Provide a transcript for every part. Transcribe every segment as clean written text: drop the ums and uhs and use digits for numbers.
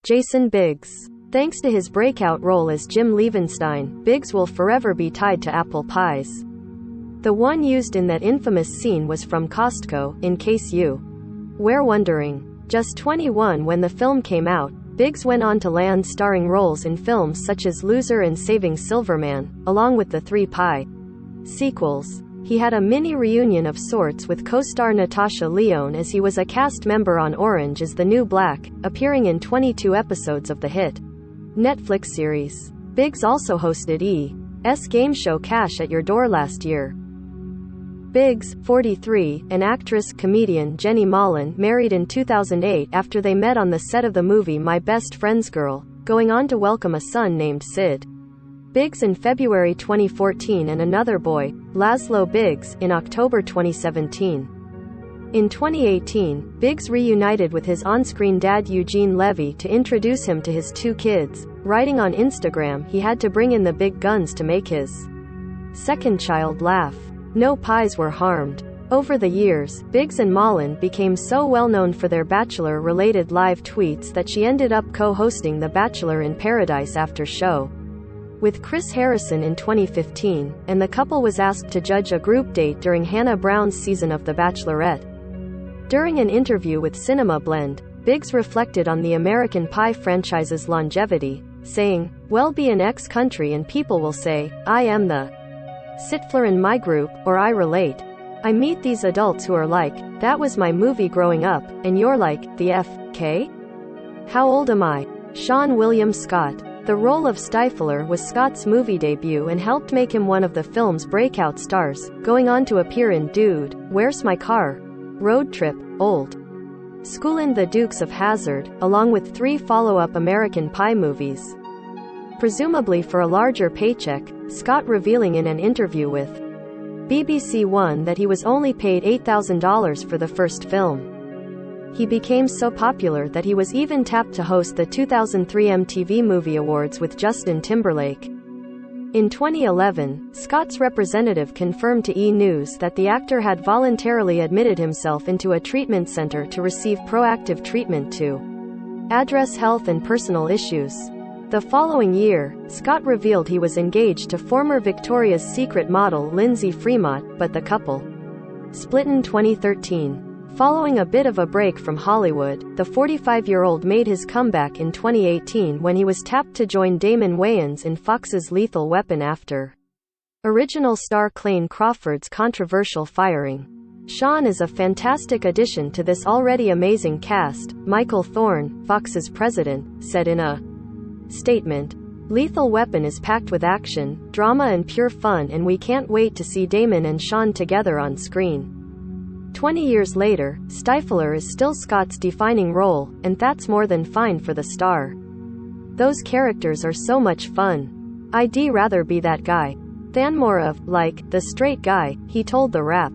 Jason Biggs. Thanks to his breakout role as Jim Levenstein, Biggs will forever be tied to apple pies. The one used in that infamous scene was from Costco, in case you were wondering. Just 21 when the film came out, Biggs went on to land starring roles in films such as Loser and Saving Silverman, along with the 3 Pie sequels. He had a mini reunion of sorts with co-star Natasha Lyonne as he was a cast member on Orange is the New Black, appearing in 22 episodes of the hit Netflix series. Biggs also hosted E!'s game show Cash at Your Door last year. Biggs, 43, and actress-comedian Jenny Mollen married in 2008 after they met on the set of the movie My Best Friend's Girl, going on to welcome a son named Sid Biggs in February 2014 and another boy, Laszlo Biggs, in October 2017. In 2018, Biggs reunited with his on-screen dad Eugene Levy to introduce him to his 2 kids, writing on Instagram he had to bring in the big guns to make his second child laugh. No pies were harmed. Over the years, Biggs and Mollen became so well known for their Bachelor-related live tweets that she ended up co-hosting The Bachelor in Paradise after show with Chris Harrison in 2015, and the couple was asked to judge a group date during Hannah Brown's season of The Bachelorette. During an interview with Cinema Blend, Biggs reflected on the American Pie franchise's longevity, saying, "We'll be in X country and people will say, I am the Sitfler in my group, or I relate. I meet these adults who are like, that was my movie growing up, and you're like, the F.K.? How old am I?" Sean William Scott. The role of Stifler was Scott's movie debut and helped make him one of the film's breakout stars, going on to appear in Dude, Where's My Car?, Road Trip, Old School and The Dukes of Hazzard, along with 3 follow-up American Pie movies. Presumably for a larger paycheck, Scott revealing in an interview with BBC One that he was only paid $8,000 for the first film. He became so popular that he was even tapped to host the 2003 MTV Movie Awards with Justin Timberlake. In 2011, Scott's representative confirmed to E! News that the actor had voluntarily admitted himself into a treatment center to receive proactive treatment to address health and personal issues. The following year, Scott revealed he was engaged to former Victoria's Secret model Lindsay Fremont, but the couple split in 2013. Following a bit of a break from Hollywood, the 45-year-old made his comeback in 2018 when he was tapped to join Damon Wayans in Fox's Lethal Weapon after original star Clayne Crawford's controversial firing. Sean is a fantastic addition to this already amazing cast, Michael Thorne, Fox's president, said in a statement. Lethal Weapon is packed with action, drama and pure fun, and we can't wait to see Damon and Sean together on screen. 20 years later, Stifler is still Scott's defining role, and that's more than fine for the star. Those characters are so much fun. I'd rather be that guy than more of, like, the straight guy, he told The Wrap.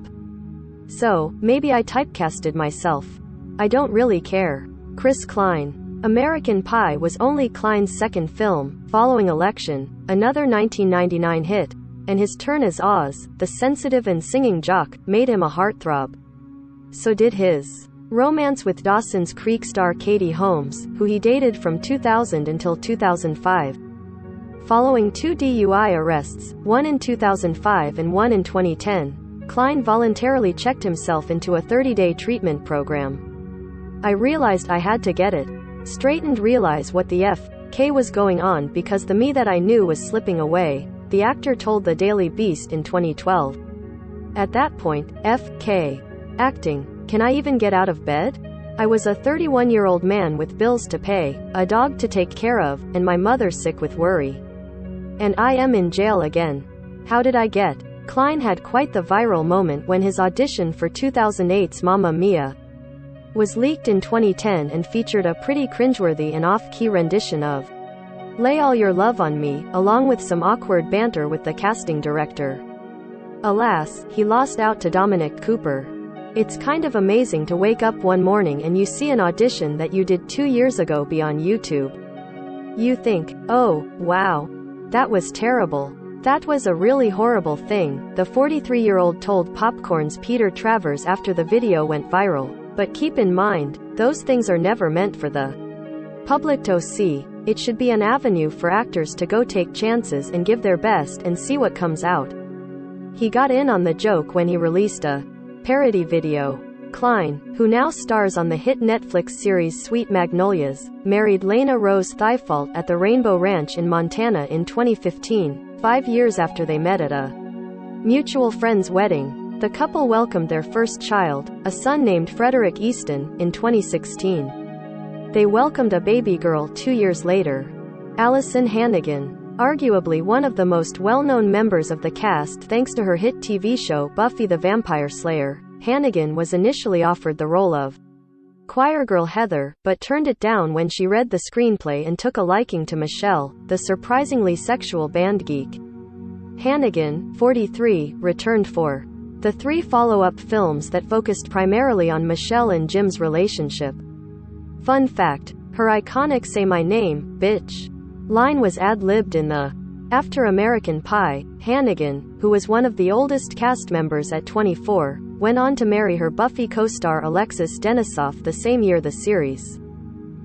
So, maybe I typecasted myself. I don't really care. Chris Klein. American Pie was only Klein's second film, following Election, another 1999 hit, and his turn as Oz, the sensitive and singing jock, made him a heartthrob. So did his romance with Dawson's Creek star Katie Holmes, who he dated from 2000 until 2005. Following 2 DUI arrests, one in 2005 and one in 2010, Klein voluntarily checked himself into a 30-day treatment program. I realized I had to get it straight and realize what the F.K. was going on because the me that I knew was slipping away, the actor told the Daily Beast in 2012. At that point, F.K. acting. Can I even get out of bed? I was a 31-year-old man with bills to pay, a dog to take care of, and my mother sick with worry. And I am in jail again. How did I get? Klein had quite the viral moment when his audition for 2008's Mamma Mia was leaked in 2010 and featured a pretty cringeworthy and off-key rendition of Lay All Your Love on Me, along with some awkward banter with the casting director. Alas, he lost out to Dominic Cooper. It's kind of amazing to wake up one morning and you see an audition that you did 2 years ago be on YouTube. You think, oh, wow. That was terrible. That was a really horrible thing, the 43-year-old told Popcorn's Peter Travers after the video went viral. But keep in mind, those things are never meant for the Public to see. It should be an avenue for actors to go take chances and give their best and see what comes out. He got in on the joke when he released a parody video. Klein, who now stars on the hit Netflix series Sweet Magnolias, married Lena Rose Thiefalt at the Rainbow Ranch in Montana in 2015, 5 years after they met at a mutual friend's wedding. The couple welcomed their first child, a son named Frederick Easton, in 2016. They welcomed a baby girl 2 years later. Allison Hannigan, arguably one of the most well-known members of the cast thanks to her hit TV show Buffy the Vampire Slayer, Hannigan was initially offered the role of choir girl Heather, but turned it down when she read the screenplay and took a liking to Michelle, the surprisingly sexual band geek. Hannigan, 43, returned for the 3 follow-up films that focused primarily on Michelle and Jim's relationship. Fun fact, her iconic "Say My Name, Bitch" line was ad-libbed in the After American Pie. Hannigan, who was one of the oldest cast members at 24, went on to marry her Buffy co-star Alexis Denisof the same year the series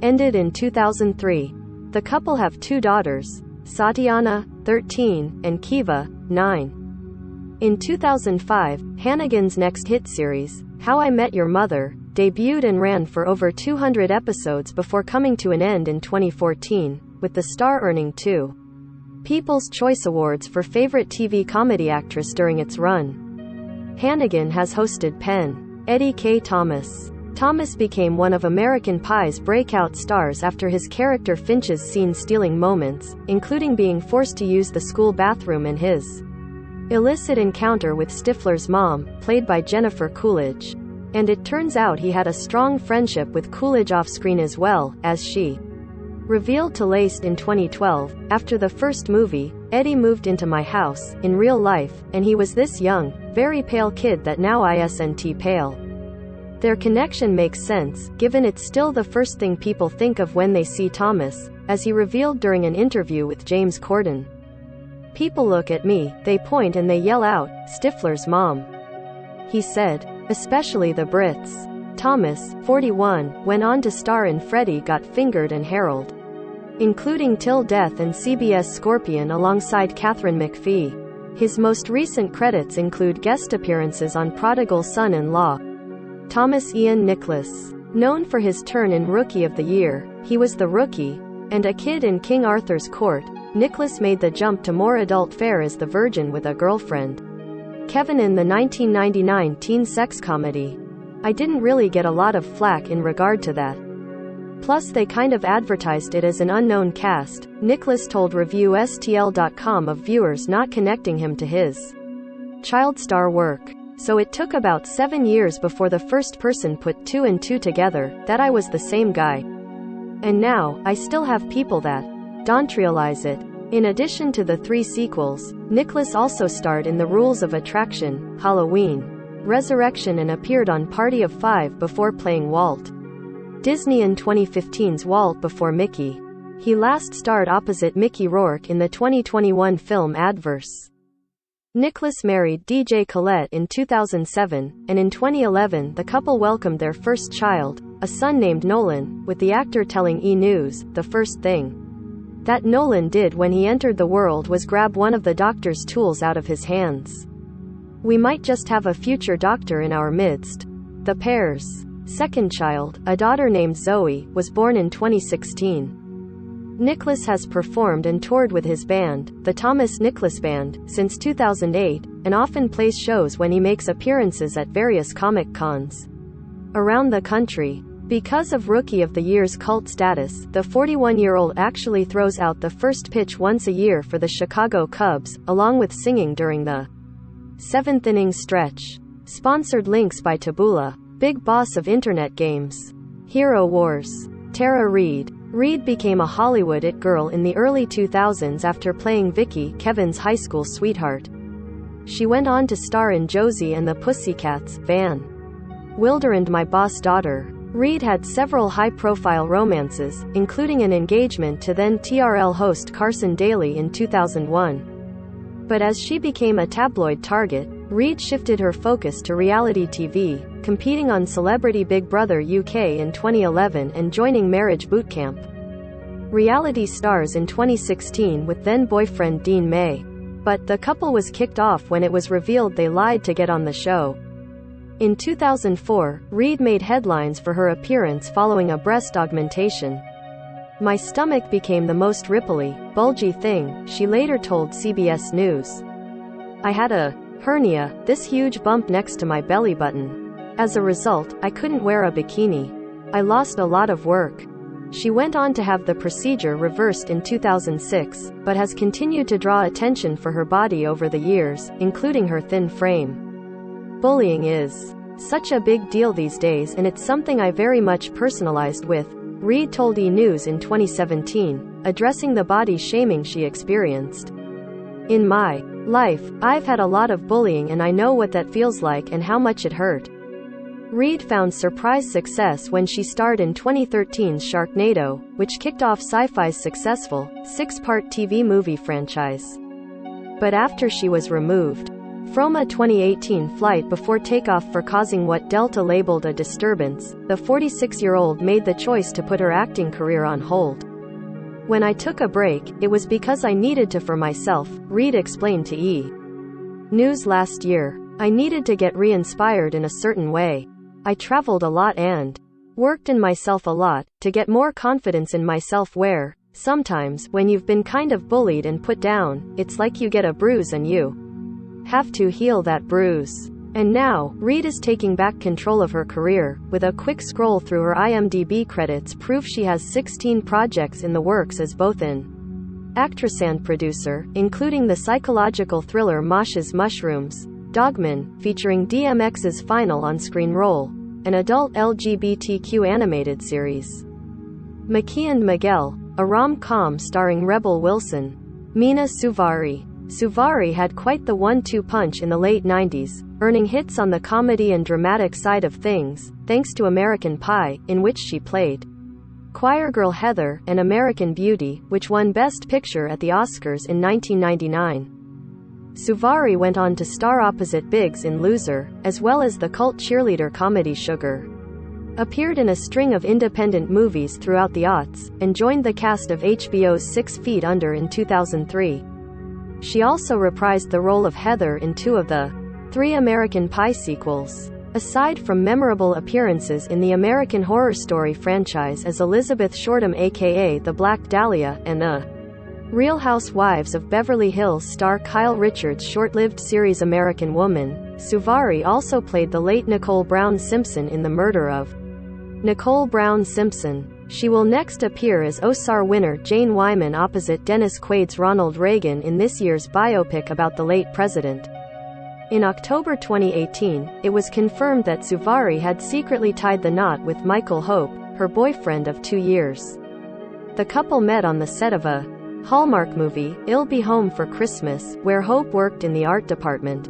ended in 2003. The couple have 2 daughters, Satiana, 13, and Kiva, 9. In 2005, Hannigan's next hit series, How I Met Your Mother, debuted and ran for over 200 episodes before coming to an end in 2014, with the star earning 2 People's Choice Awards for Favorite TV Comedy Actress during its run. Hannigan has hosted Penn. Eddie K. Thomas. Thomas became one of American Pie's breakout stars after his character Finch's scene-stealing moments, including being forced to use the school bathroom in his illicit encounter with Stifler's mom, played by Jennifer Coolidge. And it turns out he had a strong friendship with Coolidge off-screen as well, as she revealed to Laced in 2012. After the first movie, Eddie moved into my house, in real life, and he was this young, very pale kid that now isn't pale. Their connection makes sense, given it's still the first thing people think of when they see Thomas, as he revealed during an interview with James Corden. People look at me, they point and they yell out, "Stifler's mom," he said. Especially the Brits. Thomas, 41, went on to star in Freddy Got Fingered and Harold, including Till Death and CBS Scorpion alongside Catherine McPhee. His most recent credits include guest appearances on Prodigal Son-in-Law. Thomas Ian Nicholas. Known for his turn in Rookie of the Year, he was the Rookie, and a kid in King Arthur's Court. Nicholas made the jump to more adult fare as the Virgin with a Girlfriend, Kevin in the 1999 teen sex comedy. I didn't really get a lot of flack in regard to that. Plus they kind of advertised it as an unknown cast. Nicholas told ReviewSTL.com of viewers not connecting him to his child star work. So it took about 7 years before the first person put 2 and 2 together, that I was the same guy. And now, I still have people that don't realize it. In addition to the 3 sequels, Nicholas also starred in The Rules of Attraction, Halloween, Resurrection and appeared on Party of 5 before playing Walt Disney in 2015's Walt Before Mickey. He last starred opposite Mickey Rourke in the 2021 film Adverse. Nicholas married DJ Khaled in 2007, and in 2011 the couple welcomed their first child, a son named Nolan, with the actor telling E! News, "The first thing that Nolan did when he entered the world was grab one of the doctor's tools out of his hands. We might just have a future doctor in our midst." The pair's second child, a daughter named Zoe, was born in 2016. Nicholas has performed and toured with his band, the Thomas Nicholas Band, since 2008, and often plays shows when he makes appearances at various comic cons around the country. Because of Rookie of the Year's cult status, the 41-year-old actually throws out the first pitch once a year for the Chicago Cubs, along with singing during the 7th inning stretch. Sponsored links by Taboola. Big boss of internet games. Hero Wars. Tara Reid. Reid became a Hollywood it girl in the early 2000s after playing Vicky, Kevin's high school sweetheart. She went on to star in Josie and the Pussycats, Van Wilder and My Boss Daughter. Reid had several high-profile romances, including an engagement to then TRL host Carson Daly in 2001. But as she became a tabloid target, Reid shifted her focus to reality TV, competing on Celebrity Big Brother UK in 2011 and joining Marriage Bootcamp. reality stars in 2016 with then-boyfriend Dean May. But the couple was kicked off when it was revealed they lied to get on the show. In 2004, Reid made headlines for her appearance following a breast augmentation. "My stomach became the most ripply, bulgy thing," she later told CBS News. "I had a hernia, this huge bump next to my belly button. As a result, I couldn't wear a bikini. I lost a lot of work." She went on to have the procedure reversed in 2006, but has continued to draw attention for her body over the years, including her thin frame. "Bullying is such a big deal these days, and it's something I very much personalized with," Reid told E! News in 2017, addressing the body shaming she experienced. "In my life, I've had a lot of bullying and I know what that feels like and how much it hurt." Reid found surprise success when she starred in 2013's Sharknado, which kicked off Sci-Fi's successful, 6-part TV movie franchise. But after she was removed from a 2018 flight before takeoff for causing what Delta labeled a disturbance, the 46-year-old made the choice to put her acting career on hold. "When I took a break, it was because I needed to for myself," Reid explained to E! News last year. "I needed to get re-inspired in a certain way. I traveled a lot and worked in myself a lot, to get more confidence in myself where, sometimes, when you've been kind of bullied and put down, it's like you get a bruise and you have to heal that bruise." And now, Reid is taking back control of her career, with a quick scroll through her IMDb credits prove she has 16 projects in the works as both an actress and producer, including the psychological thriller Mosh's Mushrooms, Dogman, featuring DMX's final on-screen role, an adult LGBTQ animated series, Maki and Miguel, a rom-com starring Rebel Wilson, Mina Suvari. Suvari had quite the 1-2 punch in the late 90s, earning hits on the comedy and dramatic side of things, thanks to American Pie, in which she played choir girl Heather, and American Beauty, which won Best Picture at the Oscars in 1999. Suvari went on to star opposite Biggs in Loser, as well as the cult cheerleader comedy Sugar. Appeared in a string of independent movies throughout the aughts, and joined the cast of HBO's 6 Feet Under in 2003. She also reprised the role of Heather in 2 of the 3 American Pie sequels. Aside from memorable appearances in the American Horror Story franchise as Elizabeth Shortham aka the Black Dahlia, and the Real Housewives of Beverly Hills star Kyle Richards' short-lived series American Woman, Suvari also played the late Nicole Brown Simpson in The Murder of Nicole Brown Simpson. She will next appear as Oscar winner Jane Wyman opposite Dennis Quaid's Ronald Reagan in this year's biopic about the late president. In October 2018, it was confirmed that Suvari had secretly tied the knot with Michael Hope, her boyfriend of 2 years. The couple met on the set of a Hallmark movie, I'll Be Home for Christmas, where Hope worked in the art department.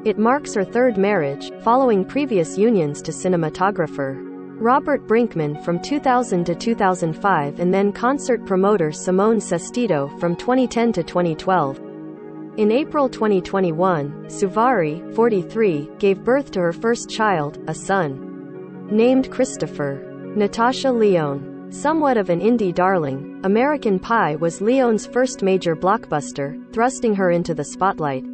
It marks her 3rd marriage, following previous unions to cinematographer Robert Brinkman from 2000 to 2005 and then concert promoter Simone Sestito from 2010 to 2012. In April 2021, Suvari, 43, gave birth to her first child, a son named Christopher. Natasha Lyonne. Somewhat of an indie darling, American Pie was Lyonne's first major blockbuster, thrusting her into the spotlight.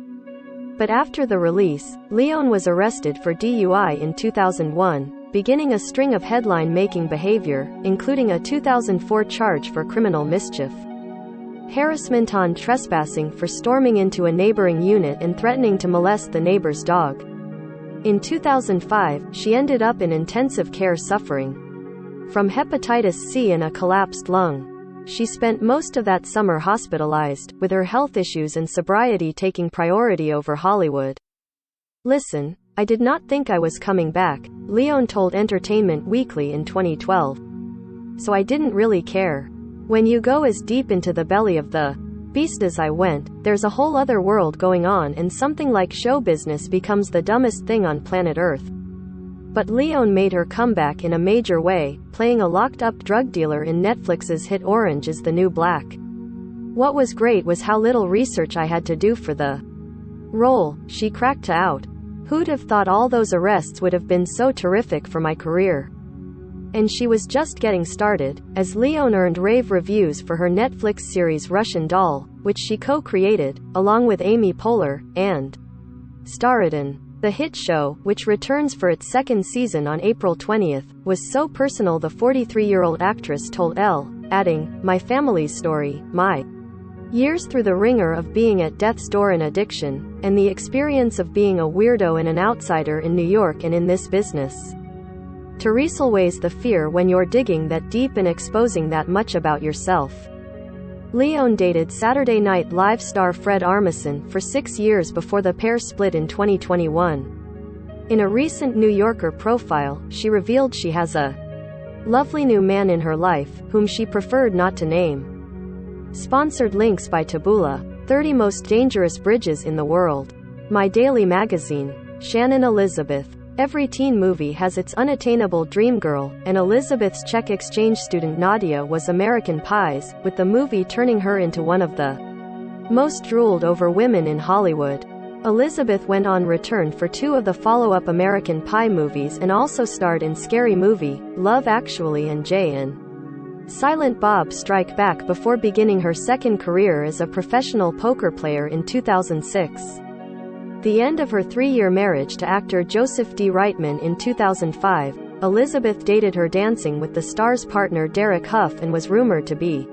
But after the release, Lyonne was arrested for DUI in 2001, beginning a string of headline-making behavior, including a 2004 charge for criminal mischief, harassment on trespassing for storming into a neighboring unit and threatening to molest the neighbor's dog. In 2005, she ended up in intensive care suffering from hepatitis C and a collapsed lung. She spent most of that summer hospitalized, with her health issues and sobriety taking priority over Hollywood. "Listen, I did not think I was coming back," Lyonne told Entertainment Weekly in 2012. "So I didn't really care. When you go as deep into the belly of the beast as I went, there's a whole other world going on and something like show business becomes the dumbest thing on planet Earth." But Lyonne made her comeback in a major way, playing a locked-up drug dealer in Netflix's hit Orange is the New Black. "What was great was how little research I had to do for the role," she cracked out. "Who'd have thought all those arrests would have been so terrific for my career?" And she was just getting started, as Leone earned rave reviews for her Netflix series Russian Doll, which she co-created, along with Amy Poehler, and starred in. The hit show, which returns for its second season on April 20th, was so personal the 43-year-old actress told Elle, adding, "My family's story, my years through the ringer of being at death's door in addiction, and the experience of being a weirdo and an outsider in New York and in this business. To weighs the fear when you're digging that deep and exposing that much about yourself." Leone dated Saturday Night Live star Fred Armisen for 6 years before the pair split in 2021. In a recent New Yorker profile, she revealed she has a lovely new man in her life, whom she preferred not to name. Sponsored links by Taboola. 30 Most Dangerous Bridges in the World. My Daily Magazine. Shannon Elizabeth. Every teen movie has its unattainable dream girl, and Elizabeth's Czech exchange student Nadia was American Pie's, with the movie turning her into one of the most drooled over women in Hollywood. Elizabeth went on return for 2 of the follow-up American Pie movies and also starred in Scary Movie, Love Actually and Jay and Silent Bob Strike Back before beginning her second career as a professional poker player in 2006. The end of her 3-year marriage to actor Joseph D. Reitman in 2005, Elizabeth dated her Dancing with the Stars partner Derek Hough and was rumored to be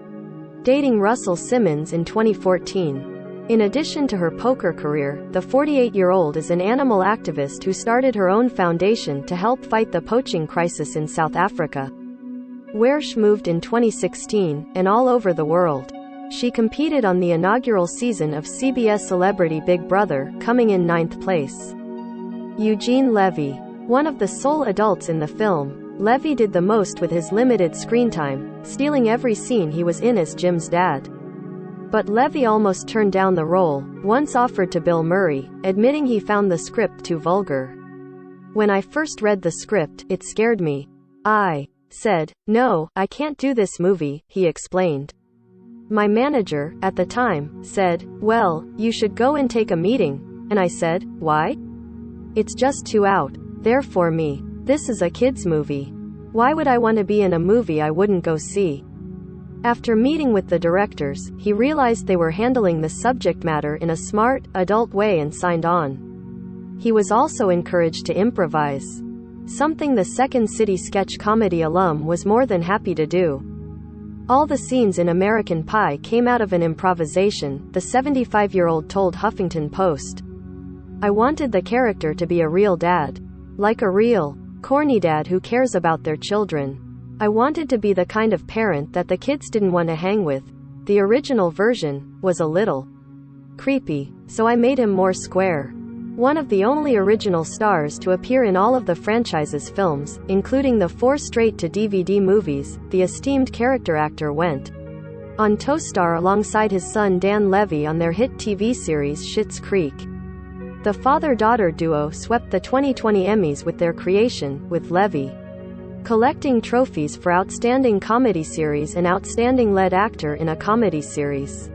dating Russell Simmons in 2014. In addition to her poker career, the 48-year-old is an animal activist who started her own foundation to help fight the poaching crisis in South Africa, where she moved in 2016, and all over the world. She competed on the inaugural season of CBS Celebrity Big Brother, coming in 9th place. Eugene Levy. One of the sole adults in the film, Levy did the most with his limited screen time, stealing every scene he was in as Jim's dad. But Levy almost turned down the role, once offered to Bill Murray, admitting he found the script too vulgar. "When I first read the script, it scared me. I said, no, I can't do this movie," he explained. "My manager, at the time, said, well, you should go and take a meeting. And I said, why? It's just too out there for me. This is a kids' movie. Why would I want to be in a movie I wouldn't go see?" After meeting with the directors, he realized they were handling the subject matter in a smart, adult way and signed on. He was also encouraged to improvise, something the Second City sketch comedy alum was more than happy to do. "All the scenes in American Pie came out of an improvisation," the 75-year-old told Huffington Post. "I wanted the character to be a real dad. Like a real, corny dad who cares about their children. I wanted to be the kind of parent that the kids didn't want to hang with. The original version was a little creepy, so I made him more square." One of the only original stars to appear in all of the franchise's films, including the 4 straight-to-DVD movies, the esteemed character actor went on to star alongside his son Dan Levy on their hit TV series Schitt's Creek. The father-daughter duo swept the 2020 Emmys with their creation, with Levy collecting trophies for Outstanding Comedy Series and Outstanding Lead Actor in a Comedy Series.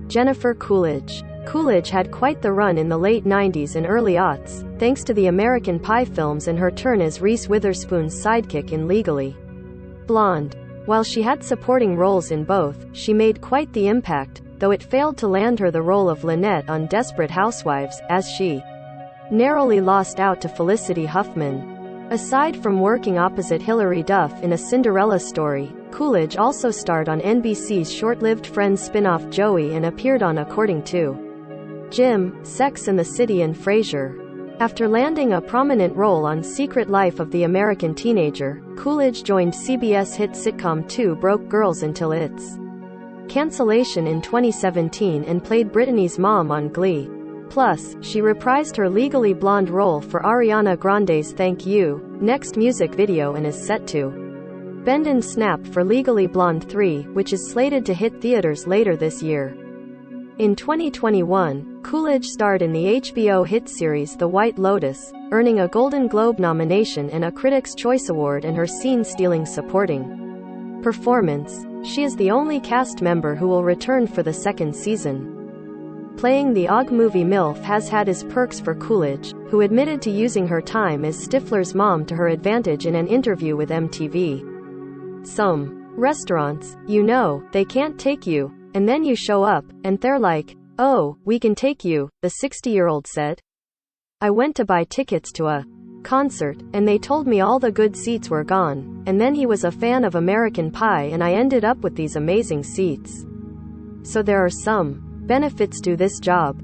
Jennifer Coolidge. Coolidge had quite the run in the late 90s and early aughts, thanks to the American Pie films and her turn as Reese Witherspoon's sidekick in Legally Blonde. While she had supporting roles in both, she made quite the impact, though it failed to land her the role of Lynette on Desperate Housewives, as she narrowly lost out to Felicity Huffman. Aside from working opposite Hilary Duff in A Cinderella Story, Coolidge also starred on NBC's short-lived Friends spin-off Joey and appeared on According to Jim, Sex and the City and Frasier. After landing a prominent role on Secret Life of the American Teenager, Coolidge joined CBS hit sitcom Two Broke Girls until its cancellation in 2017 and played Brittany's mom on Glee. Plus, she reprised her Legally Blonde role for Ariana Grande's Thank You Next music video and is set to bend and snap for Legally Blonde 3, which is slated to hit theaters later this year. In 2021, Coolidge starred in the HBO hit series The White Lotus, earning a Golden Globe nomination and a Critics' Choice Award and her scene-stealing supporting performance. She is the only cast member who will return for the second season. Playing the Og movie MILF has had his perks for Coolidge, who admitted to using her time as Stifler's mom to her advantage in an interview with MTV. Some restaurants, you know, they can't take you, and then you show up, and they're like, "Oh, we can take you," the 60-year-old said. "I went to buy tickets to a concert, and they told me all the good seats were gone, and then he was a fan of American Pie and I ended up with these amazing seats. So there are some benefits to this job.